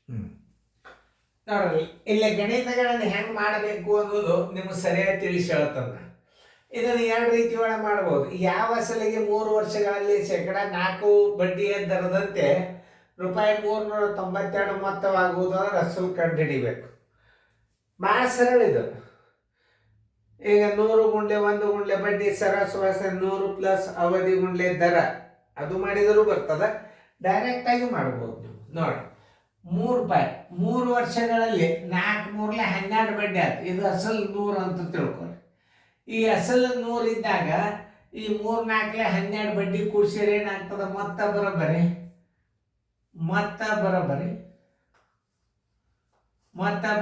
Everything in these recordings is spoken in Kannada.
ಹ್ಮ್ ನೋಡ್ರಿ, ಇಲ್ಲಿ ಗಣಿತಗಳನ್ನು ಹೆಂಗ್ ಮಾಡಬೇಕು ಅನ್ನೋದು ನಿಮ್ಗೆ ಸರಿಯಾಗಿ ತಿಳಿಸಿ ಹೇಳ್ತಂದ. ಇದನ್ನು ಎರಡು ರೀತಿ ಒಳಗೆ ಮಾಡ್ಬೋದು. ಯಾವ ಅಸಲಿಗೆ 3 ವರ್ಷಗಳಲ್ಲಿ ಶೇಕಡ 4 ಬಡ್ಡಿಯ ದರದಂತೆ ರೂಪಾಯಿ 392 ಮೊತ್ತವಾಗುವುದು ಅಂದ್ರೆ ಅಸಲು ಕಂಡುಹಿಡಿಬೇಕು. ಭಾಳ ಸರಳ ಇದು. ಈಗ 100 ಗುಂಡ್ಲೆ 1 ಗುಂಡ್ಲೆ ಬಡ್ಡಿ ಸರಾಸರಿ 100 ಪ್ಲಸ್ ಅವಧಿ ಗುಂಡ್ಲೆ ದರ ಅದು ಮಾಡಿದರೂ ಬರ್ತದ. ಡೈರೆಕ್ಟ್ ಆಗಿ ಮಾಡ್ಬೋದು ನೀವು. ನೋಡಿ, 3 ರೂಪಾಯಿ 3 ವರ್ಷಗಳಲ್ಲಿ 4 3 12 ಬಡ್ಡಿ ಆಯ್ತು. ಇದು ಅಸಲ್ 100 ಅಂತ ತಿಳ್ಕೊರಿ. ಈ ಅಸಲ್ 100 ಇದ್ದಾಗ ಈ 3 4 12 ಬಡ್ಡಿ ಕೂಡಿಸಿದ್ರೆ ಏನಾಗ್ತದ? ಮೊತ್ತ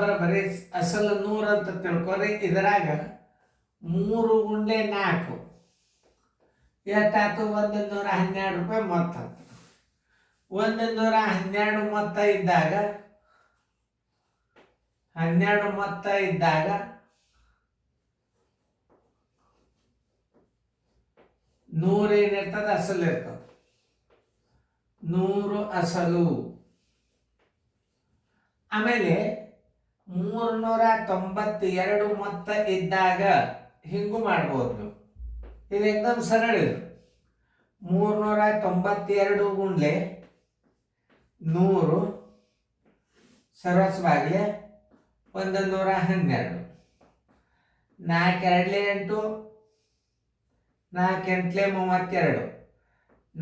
ಬರೋಬ್ಬರಿ ಅಸಲ್ 100 ಅಂತ ತಿಳ್ಕೊರಿ. ಇದರಾಗ 3 ಗುಂಡ್ಲೆ 4 ಎಷ್ಟಾಯ್ತು? 112 ರೂಪಾಯಿ ಮೊತ್ತ. 112 ಮೊತ್ತ ಇದ್ದಾಗ 100 ಏನಿರ್ತದ? ಅಸಲು ಇರ್ತದ. 100 ಅಸಲು. ಆಮೇಲೆ 392 ಮೊತ್ತ ಇದ್ದಾಗ ಹಿಂಗೂ ಮಾಡ್ಬೋದು ನೀವು. ಇದು ಏಕದಮ್ ಸರಳ ಇದು. 392 ಗುಂಡ್ಲೆ 100 ಸರ್ವಸ್ವಾಗಲೇ 112. 4 2 8, 4 8 32, 4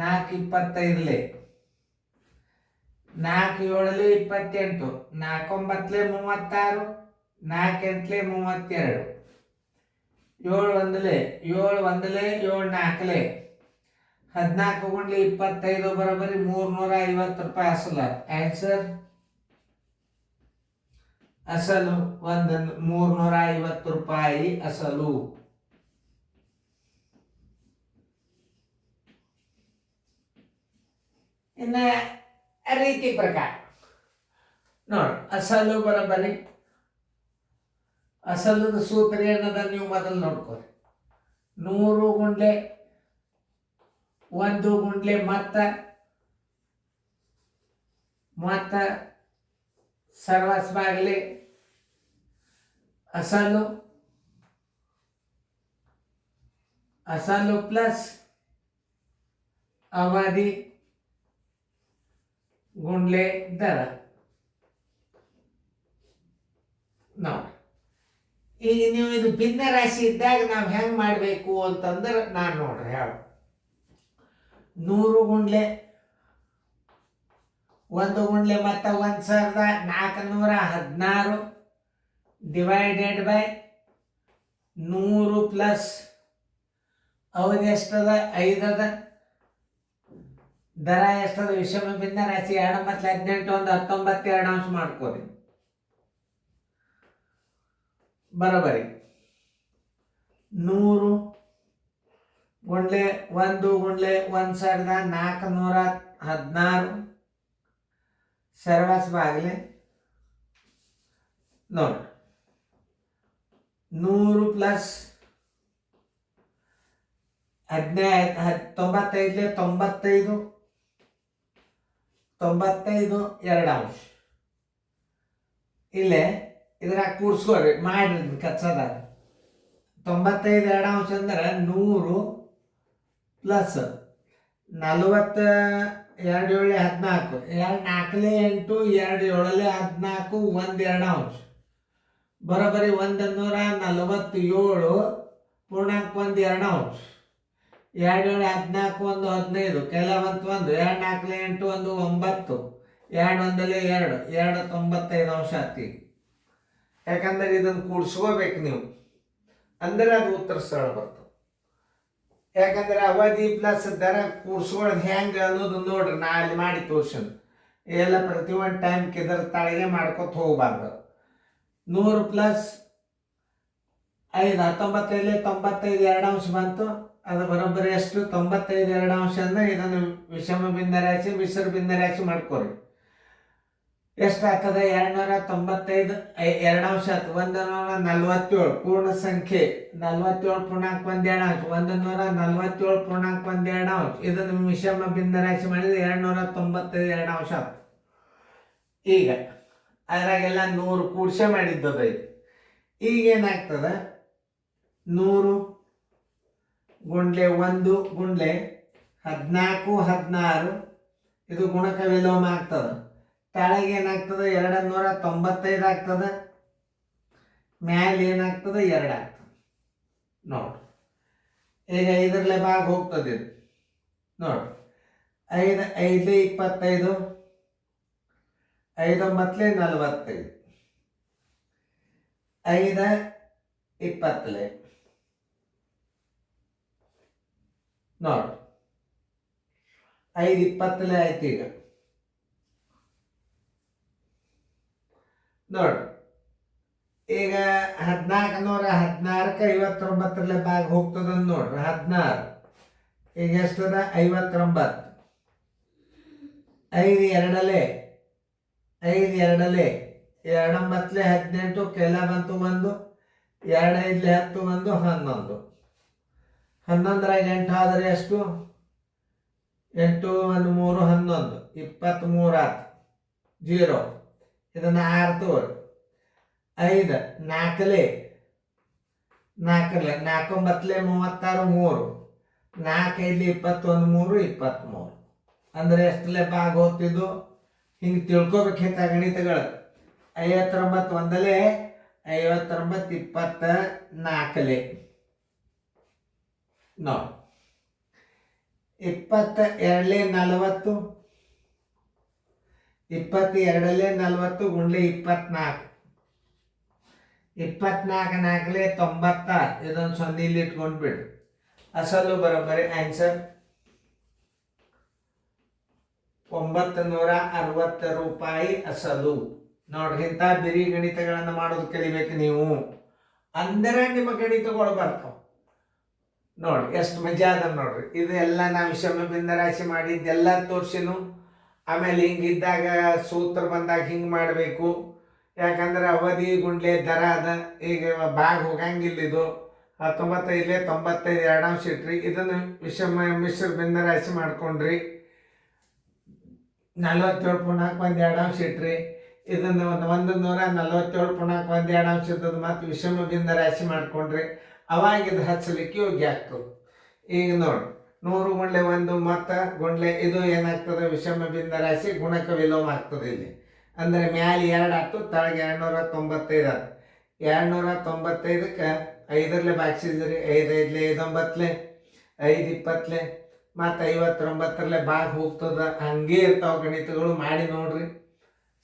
25, 4 7 28, 4 9 36, 4 8 32, 7 1 7 1 7 4 14 ಗುಂಡ್ಲೆ 25 ಬರೋಬ್ಬರಿ 350 ರೂಪಾಯಿ ಅಸಲು. ಆನ್ಸರ್ ಅಸಲು 350 ರೂಪಾಯಿ ಅಸಲು. ಇನ್ನ ರೀತಿ ಪ್ರಕಾರ ನೋಡಿ, ಅಸಲು ಬರೋಬ್ಬರಿ ಅಸಲದ ಸೂತ್ರ ಏನದ ನೀವು ಮೊದಲು ನೋಡ್ಕೊರಿ. 100 ಗುಂಡ್ಲೆ 1 ಗುಂಡ್ಲೆ ಮೊತ್ತ ಸರ್ವಸ್ವಾಗಲಿ ಅಸಲು ಪ್ಲಸ್ ಅವಧಿ ಗುಂಡ್ಲೆ ದರ. ನೋಡಿ, ಈಗ ನೀವು ಇದು ಭಿನ್ನ ರಾಶಿ ಇದ್ದಾಗ ನಾವು ಹೆಂಗೆ ಮಾಡಬೇಕು ಅಂತಂದ್ರೆ ನಾನು ನೋಡ್ರಿ ಹೇಳು. 100 ಗುಂಡ್ಲೆ 1 ಗುಂಡ್ಲೆ ಮೊತ್ತ 1416 ಡಿವೈಡೆಡ್ ಬೈ 100 ಪ್ಲಸ್ ಅವಧಿ ಎಷ್ಟದ? 5 ಅದ. ದರ ಎಷ್ಟದ? ವಿಷಮ ಭಿನ್ನ ರಾಶಿ 2 ಮತ್ತು 18 ಒಂದು 19 2 ಅಂಶ ಮಾಡ್ಕೋರಿ. ಬರೋಬರಿ 100 ಗುಂಡ್ಲೆ 1 ಗುಂಡ್ಲೆ 1416 ಸರ್ವಸ್ವಾಗಲಿ ನೋಡಿ 100 ಪ್ಲಸ್ 95 2 ಅಂಶ. ಇಲ್ಲೇ ಇದ್ರಾಗ ಕೂಡ್ಸ್ಕೊಡ್ರಿ ಮಾಡ್ರಿ ಕಚ್ಚದಾಗ. 95 2 ಅಂಶ ಅಂದ್ರೆ 100 ಪ್ಲಸ್ 40 2 7 14 2 4 8 2 7 14 1 2 ಅಂಶ ಬರೋಬ್ಬರಿ 147 ಪೂರ್ಣಾಂಕ 1 2 ಅಂಶ. 2 7 14 1 15 ಕೆಲ ಬಂತು 1 2 4 8 1 9 2 1 2 95 ಅಂಶ ಆತಿ. ಯಾಕಂದ್ರೆ ಇದನ್ನು ಕೂಡಿಸ್ಕೋಬೇಕು ನೀವು, ಅಂದ್ರೆ ಅದು ಉತ್ತರ ಸರಳ ಬರ್ತದೆ. ಯಾಕಂದ್ರೆ ಅವಧಿ ಪ್ಲಸ್ ದರ ಕೂಡ್ಸ್ಕೊಳ್ಳೋದು ಹೆಂಗೆ ಅನ್ನೋದು ನೋಡ್ರಿ, ನಾ ಅಲ್ಲಿ ಮಾಡಿ ತೋರ್ಸನ್ ಎಲ್ಲ ಪ್ರತಿಯೊಂದು ಟೈಮ್ಗೆ ಇದರ ತಾಳಿಗೆ ಮಾಡ್ಕೊತ ಹೋಗ್ಬಾರ್ದು. 100 ಪ್ಲಸ್ 5 19 95 2 ಅಂಶ ಬಂತು. ಅದು ಬರೋಬ್ಬರಿ ಎಷ್ಟು? 95 2 ಅಂಶ ಅಂದ್ರೆ ಇದನ್ನು ವಿಷಮ ಭಿನ್ನ ರಾಶಿ ಮಿಶ್ರ ಭಿನ್ನ ರಾಶಿ ಮಾಡ್ಕೊರಿ. ಎಷ್ಟಾಗ್ತದೆ? 295 2 ಅಂಶ ಆಯ್ತು. 147 ಪೂರ್ಣ ಸಂಖ್ಯೆ 47 ಪೂರ್ಣಾಂಕ 1 2 ಅಂಶ 147 ಪೂರ್ಣಾಂಕ 1 2 ಅಂಶ. ಇದನ್ನು ವಿಷಮ ಭಿನ್ನ ರಾಶಿ ಮಾಡಿದ್ರೆ 295 2 ಅಂಶ ಆಯ್ತು. ಈಗ ಅದ್ರಾಗೆಲ್ಲ 100 ಕೂಡ್ಸೆ ಮಾಡಿದ್ದದ ಇದು. ಈಗ ಏನಾಗ್ತದೆ, 100 ಗುಂಡ್ಲೆ 1 ಗುಂಡ್ಲೆ 14 16 ಇದು ಗುಣಕ ವಿಲೋಮ ಆಗ್ತದೆ. ಕೆಳಗೆ ಏನಾಗ್ತದೆ, 295 ಆಗ್ತದೆ, ಮ್ಯಾಲೆ ಏನಾಗ್ತದೆ, 2 ಆಗ್ತದೆ. ನೋಡ್ರಿ ಈಗ ಇದರಲ್ಲೇ ಭಾಗ ಹೋಗ್ತದೆ ಇದು. ನೋಡ್ರಿ 5 5 25, 5 9 45, 5 20. ನೋಡ್ರಿ 5 20 ಆಯ್ತು. ಈಗ ನೋಡ್ರಿ ಈಗ 1416ಕ್ಕೆ 59 ಭಾಗ ಹೋಗ್ತದ ನೋಡ್ರಿ. 16 ಈಗ ಎಷ್ಟದ, 59. 5 2 5 2 2 9 18 ಕೆಲ ಬಂತು 1, 2 5 10 1 11. 11ರಾಗ 8 ಆದರೆ ಎಷ್ಟು, 8 1 3 11 23 ಆಯ್ತು. 0 ಇದನ್ನು 6 ತೋರಿ. 5 4 4 4 9 36 3 4 5 21 3 23. ಅಂದರೆ ಎಷ್ಟಲೇ ಭಾಗ ಹೋಗ್ತಿದ್ದು, ಹಿಂಗೆ ತಿಳ್ಕೊಬೇಕಿಂತ ಗಣಿತಗಳು. 59 1 59 24. ನೋಡಿ 22 40 22 40 ಗುಂಡ್ಲೆ 24 24 4 96. ಇದೊಂದು 0 ಇಲ್ಲಿ ಇಟ್ಕೊಂಡು ಬಿಡ್ರಿ. ಅಸಲು ಬರೋಬ್ಬರಿ ಆನ್ಸರ್ 960 ರೂಪಾಯಿ ಅಸಲು. ನೋಡ್ರಿ, ಇಂಥ ಬಿರಿ ಗಣಿತಗಳನ್ನು ಮಾಡೋದು ಕಲಿಬೇಕು ನೀವು, ಅಂದರೆ ನಿಮ್ಮ ಗಣಿತಗಳು ಬರ್ತಾವ. ನೋಡ್ರಿ ಎಷ್ಟು ಮಜಾ ಅದ ನೋಡ್ರಿ. ಇದು ಎಲ್ಲ ನಾವು ವಿಷಮ ಬಿಂದ ರಾಶಿ ಮಾಡಿದ್ದೆಲ್ಲ ತೋರ್ಸಿನು. ಆಮೇಲೆ ಹಿಂಗಿದ್ದಾಗ ಸೂತ್ರ ಬಂದಾಗ ಹಿಂಗೆ ಮಾಡಬೇಕು, ಯಾಕಂದ್ರೆ ಅವಧಿ ಗುಂಡ್ಲೆ ದರ ಅದ. ಈಗ ಭಾಗ ಹೋಗಂಗಿಲ್ಲ ಇದು. 19 95 2 ಇಟ್ರಿ. ಇದನ್ನು ವಿಷಮ ಮಿಶ್ರ ಬಿಂದ ರಾಶಿ ಮಾಡ್ಕೊಂಡ್ರಿ. 47 ಪುಣಾಕ್ 1 2 ಇಟ್ರಿ. ಇದನ್ನು 147 ಪುಣಾಕ್ 1 2 ಇದ್ದದ್ದು ಮತ್ತು ವಿಷಮ ಬಿಂದ ರಾಶಿ ಮಾಡ್ಕೊಂಡ್ರಿ. ಅವಾಗ ಇದು ಹಚ್ಚಲಿಕ್ಕೆ ಯೋಗ್ಯ ಆಗ್ತದೆ. ಈಗ ನೋಡಿ 100 ಗುಂಡ್ಲೆ 1 ಮತ್ತು ಗುಂಡ್ಲೆ ಇದು ಏನಾಗ್ತದೆ, ವಿಷಮ ಬಿಂದ ರಾಶಿ ಗುಣಕ ವಿಲೋಮ ಆಗ್ತದೆ ಇಲ್ಲಿ. ಅಂದರೆ ಮ್ಯಾಲೆ 2 ಆಯ್ತು, ತಳಗೆ 295 ಆಯ್ತು. 295ಕ್ಕೆ 5ರಲ್ಲೇ ಭಾಗಿಸಿದ್ರಿ. 5 5 9 5 20 ಮತ್ತು 59ರಲ್ಲೇ ಭಾಗ ಹೋಗ್ತದ. ಹಂಗೆ ಇರ್ತಾವ ಗಣಿತಗಳು. ಮಾಡಿ ನೋಡ್ರಿ,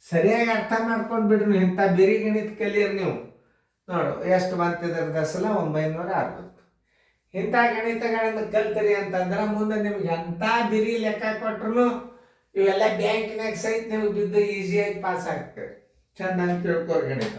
ಸರಿಯಾಗಿ ಅರ್ಥ ಮಾಡ್ಕೊಂಡು ಬಿಡ್ರಿ. ಇಂಥ ಬಿರಿ ಗಣಿತ ಕಲಿಯರ್ ನೀವು. ನೋಡು ಎಷ್ಟು ಬಂತಿದ್ರದ ಸಲ 960. ಇಂಥ ಗಣಿತಗಳನ್ನು ಕಲ್ತರಿ ಅಂತಂದ್ರೆ ಮುಂದೆ ನಿಮ್ಗೆ ಎಂಥ ಬಿರಿ ಲೆಕ್ಕ ಕೊಟ್ರು ಇವೆಲ್ಲ ಬ್ಯಾಂಕಿನಾಗ ಸಹಿತ ನಿಮ್ಗೆ ಬಿದ್ದು ಈಸಿಯಾಗಿ ಪಾಸ್ ಆಗ್ತದೆ. ಚೆನ್ನಾಗಿ ತಿಳ್ಕೊರಿ ಗಣಿತ.